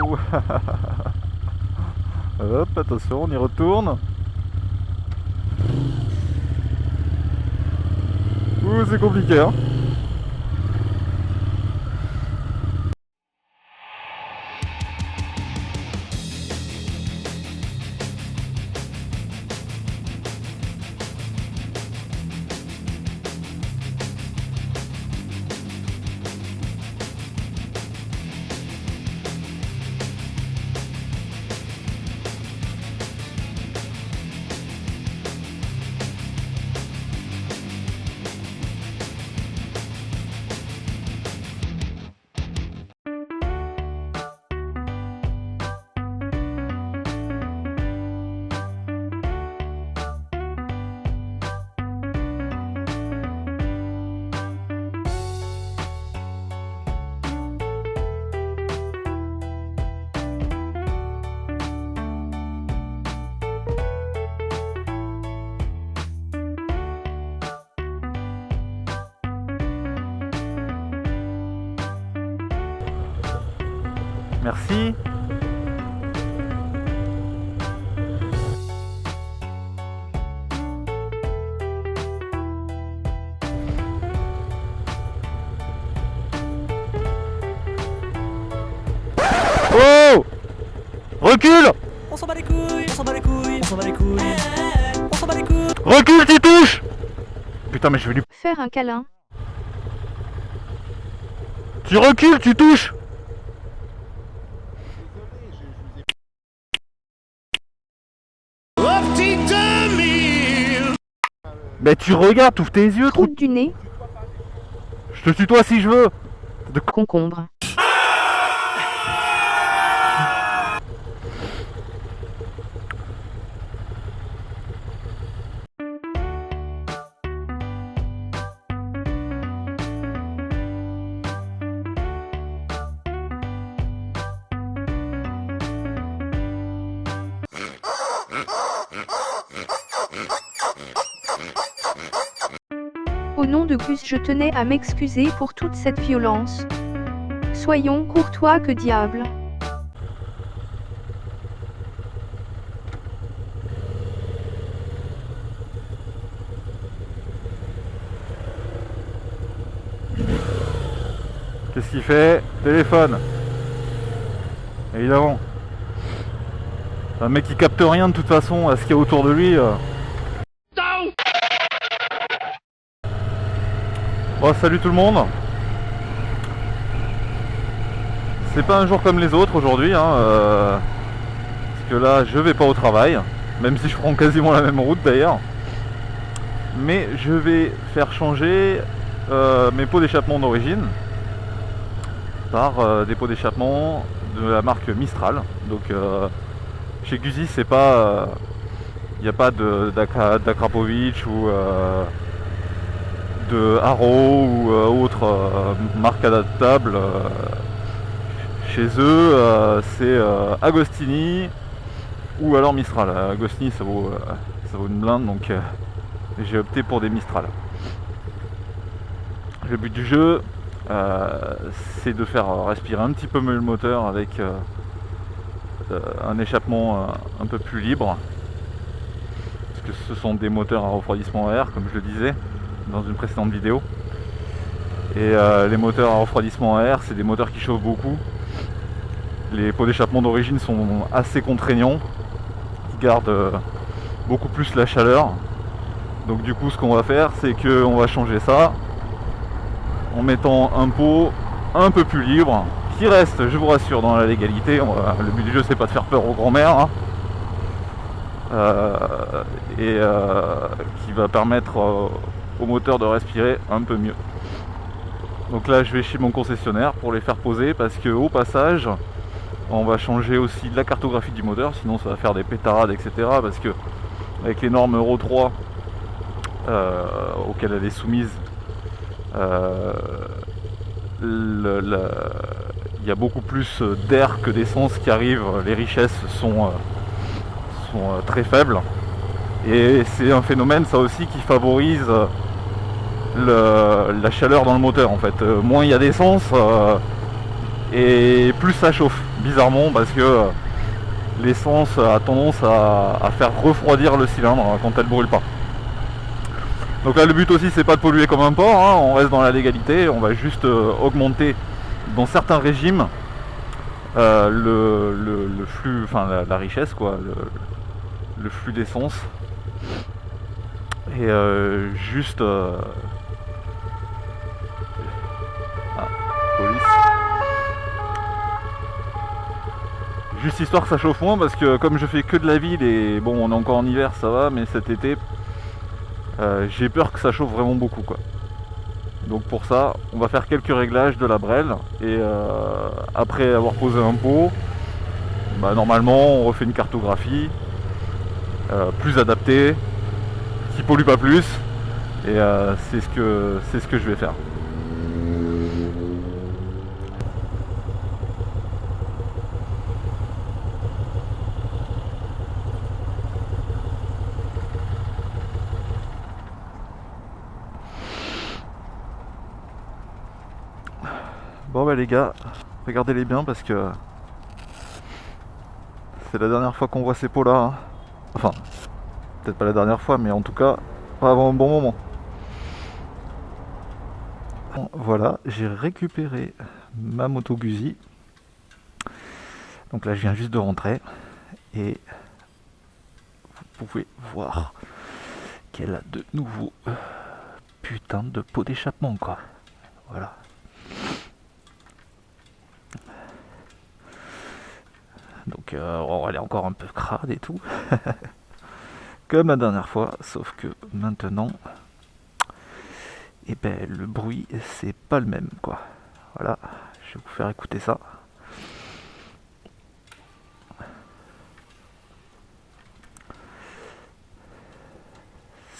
Ouh. Hop, attention, on y retourne. Ouh, c'est compliqué, hein. Merci. Oh! Recule! On s'en bat les couilles, on s'en bat les couilles, on s'en bat les couilles, on s'en bat les couilles. Recule, tu touches! Putain, mais je vais lui... Faire un câlin. Tu recules, tu touches! Mais tu regardes, t'ouvres tes yeux, trou. Route du nez. Je te tutoie si je veux. Concombre. Au nom de Gus, je tenais à m'excuser pour toute cette violence. Soyons courtois, que diable. Qu'est-ce qu'il fait? Téléphone. Évidemment. Un mec qui capte rien de toute façon à ce qu'il y a autour de lui. Bon, salut tout le monde. C'est pas un jour comme les autres aujourd'hui, hein, parce que là je vais pas au travail, même si je prends quasiment la même route d'ailleurs. Mais je vais faire changer mes pots d'échappement d'origine par des pots d'échappement de la marque Mistral. Donc chez Guzzi c'est pas, il n'y a pas d'Akrapovic ou de Haro ou autre marque adaptable. Chez eux c'est Agostini ou alors Mistral. Agostini ça vaut une blinde, donc j'ai opté pour des Mistral. Le but du jeu c'est de faire respirer un petit peu mieux le moteur avec un échappement un peu plus libre, parce que ce sont des moteurs à refroidissement à air, comme je le disais dans une précédente vidéo. Et les moteurs à refroidissement à air, c'est des moteurs qui chauffent beaucoup. Les pots d'échappement d'origine sont assez contraignants, ils gardent beaucoup plus la chaleur. Donc du coup ce qu'on va faire, c'est qu'on va changer ça en mettant un pot un peu plus libre, qui reste, je vous rassure, dans la légalité. Le but du jeu c'est pas de faire peur aux grands-mères, hein. Qui va permettre au moteur de respirer un peu mieux. Donc là je vais chez mon concessionnaire pour les faire poser, parce que au passage on va changer aussi la cartographie du moteur, sinon ça va faire des pétarades, etc. Parce que avec les normes Euro 3 auxquelles elle est soumise, il y a beaucoup plus d'air que d'essence qui arrive. Les richesses sont très faibles, et c'est un phénomène ça aussi qui favorise la chaleur dans le moteur en fait. Moins il y a d'essence, et plus ça chauffe, bizarrement, parce que l'essence a tendance à faire refroidir le cylindre quand elle brûle pas. Donc là le but aussi c'est pas de polluer comme un porc, hein, on reste dans la légalité, on va juste augmenter dans certains régimes le flux, enfin la richesse quoi, le flux d'essence. Et juste police. Juste histoire que ça chauffe moins, parce que comme je fais que de la ville et bon on est encore en hiver ça va, mais cet été j'ai peur que ça chauffe vraiment beaucoup quoi. Donc pour ça on va faire quelques réglages de la brêle et après avoir posé un pot, bah, normalement on refait une cartographie plus adaptée, qui pollue pas plus, et c'est ce que je vais faire. Bon bah les gars, regardez-les bien parce que c'est la dernière fois qu'on voit ces pots là, hein. Enfin, peut-être pas la dernière fois, mais en tout cas pas avant un bon moment. Bon, voilà, j'ai récupéré ma Moto Guzzi. Donc là je viens juste de rentrer et vous pouvez voir qu'elle a de nouveaux putain de pots d'échappement quoi. Voilà. Donc elle est encore un peu crade et tout. Comme la dernière fois, sauf que maintenant, et ben le bruit c'est pas le même quoi. Voilà, je vais vous faire écouter ça.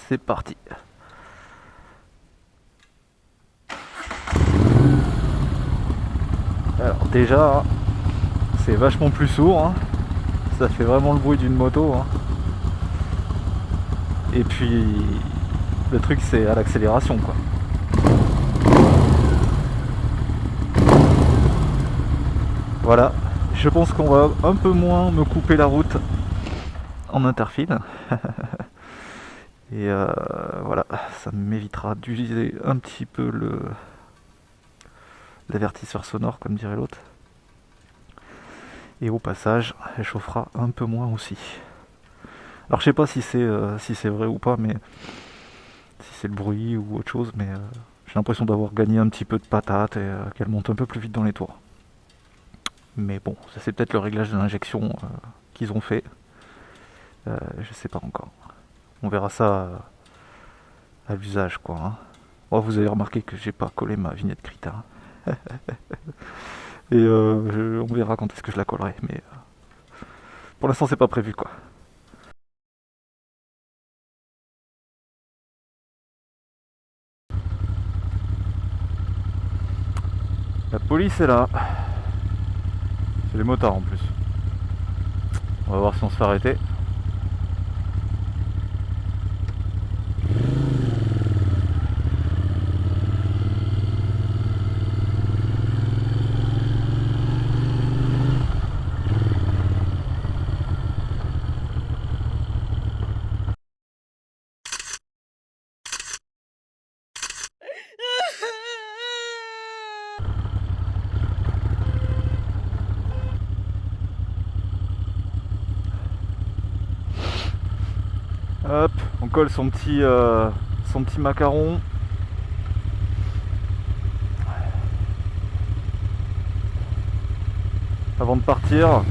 C'est parti. Alors déjà, c'est vachement plus sourd, hein. Ça fait vraiment le bruit d'une moto, hein. Et puis le truc c'est à l'accélération quoi. Voilà, je pense qu'on va un peu moins me couper la route en interfile. Et voilà, ça m'évitera d'utiliser un petit peu l'avertisseur sonore comme dirait l'autre. Et au passage, elle chauffera un peu moins aussi. Alors je sais pas si c'est vrai ou pas, mais si c'est le bruit ou autre chose, mais j'ai l'impression d'avoir gagné un petit peu de patate et qu'elle monte un peu plus vite dans les tours. Mais bon, ça c'est peut-être le réglage de l'injection qu'ils ont fait. Je sais pas encore. On verra ça à l'usage quoi. Hein. Oh, vous avez remarqué que j'ai pas collé ma vignette Krita. Et on verra quand est-ce que je la collerai, mais pour l'instant c'est pas prévu quoi. La police est là. C'est les motards en plus. On va voir si on se fait arrêter. Hop, on colle son petit macaron. Avant de partir.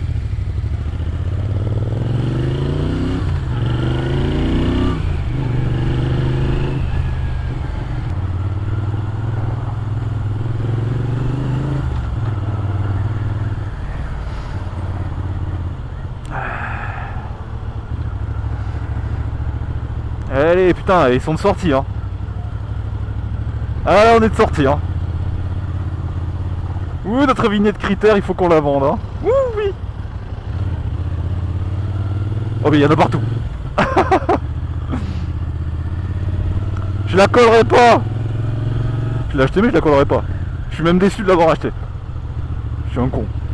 Allez, putain, ils sont de sortie, hein. Ah là, on est de sortie, hein. Ouh, notre vignette critère, il faut qu'on la vende, hein. Ouh, oui. Oh, mais il y en a partout. Je la collerai pas. Je l'ai acheté, mais je la collerai pas. Je suis même déçu de l'avoir acheté. Je suis un con.